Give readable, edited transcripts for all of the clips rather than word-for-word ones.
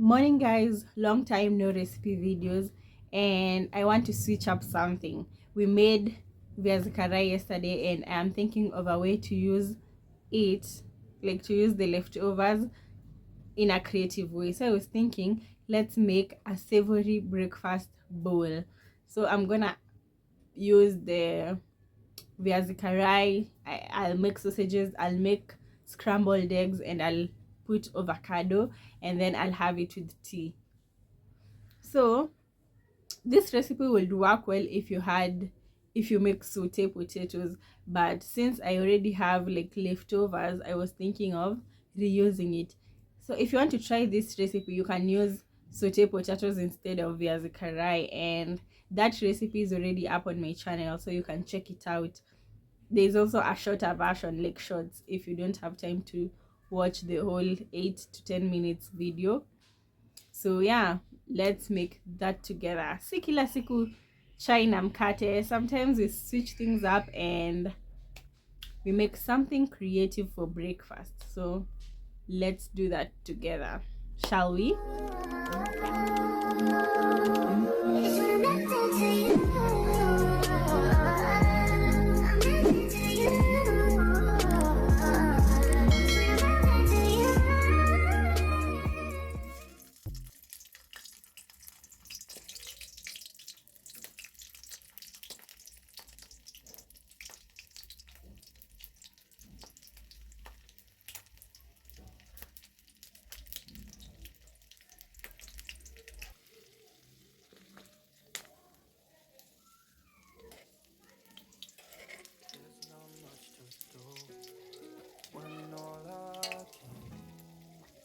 Morning guys, long time no recipe videos, and I want to switch up something. We made viazi karai yesterday and I'm thinking of a way to use it, like to use the leftovers in a creative way. So I was thinking, let's make a savory breakfast bowl. So I'm gonna use the viazi karai. I'll make sausages, I'll make scrambled eggs, and I'll put avocado, and then I'll have it with tea. So this recipe would work well if you make saute potatoes, but since I already have like leftovers, I was thinking of reusing it. So if you want to try this recipe, you can use saute potatoes instead of viazi karai, and that recipe is already up on my channel, so you can check it out. There's also a shorter version, like shorts, if you don't have time to watch the whole 8 to 10 minutes video. So yeah, let's make that together. Si kila siku chai na mkate. Sometimes we switch things up and we make something creative for breakfast. So let's do that together, shall we?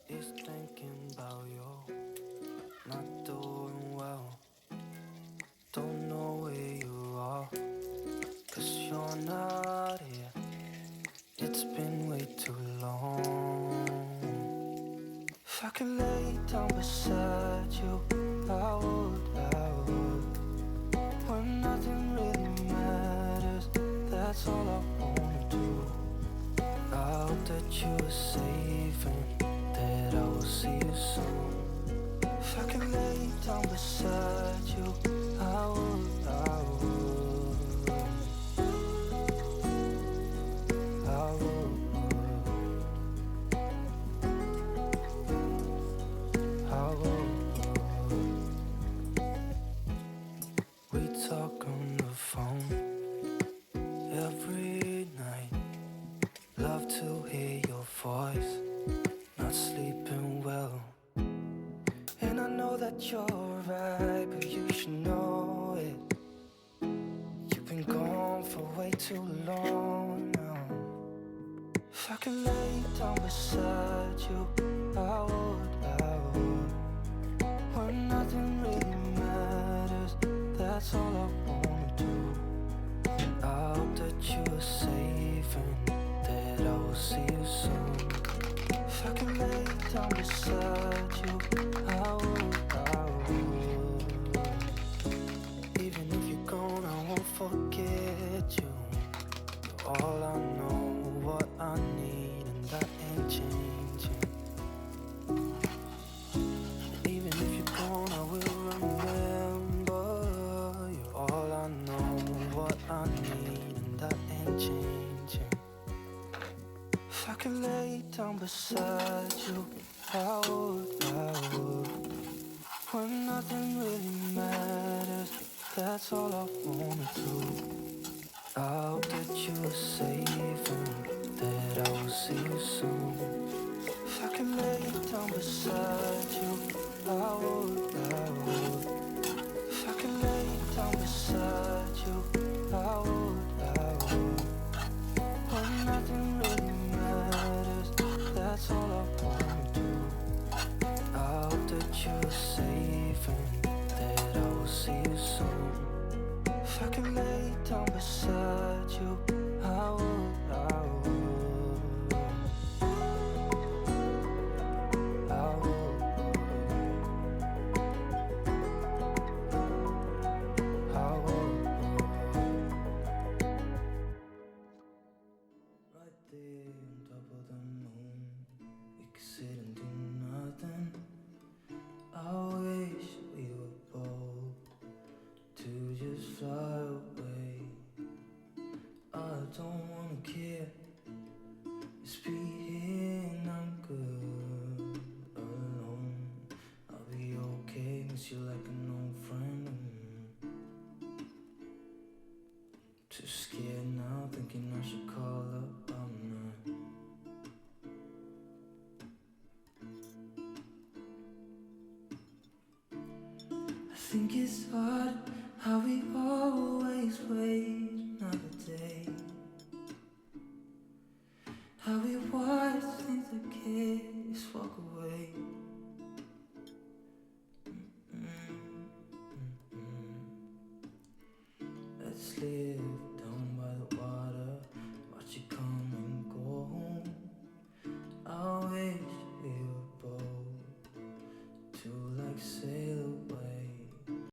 Is thinking about you, not doing well. Don't know where you are, cause you're not here. It's been way too long. If I could lay down beside you, I would. When nothing really matters, that's all I wanna do. I hope that you are safe and that I will see you soon. If I could lay down beside you, I would. I would. We talk on the phone every night. Love to hear your voice. Not sleeping well. And I know that you're right, but you should know it. You've been gone for way too long now. If I could lay down beside you, I would. When nothing really matters, that's all I wanna do. I hope that you are safe and that I will see you soon. If I could lay down beside you, I would. Even if you're gone, I won't forget you. You're all I know, what I need, and that ain't changing. Even if you're gone, I will remember. You're all I know, what I need, and that ain't changing. If I could lay down beside you, I would. When nothing really matters, that's all I wanna do. I hope that you are safe and that I will see you soon. If I could lay down beside you, I would. If I could lay down beside you, I would. When nothing really matters, that's all I wanna do. I hope that you're safe and that I will see you soon. If I could lay down beside you, I would. I would. Right there on top of the moon, we could sit and do nothing. miss you like an old friend. Too scared now, thinking I should call up all night. I think it's odd how we always wait another day. How we watch things that kids walk away. Let's live down by the water, watch it come and go home. I wish we were both two like sailors.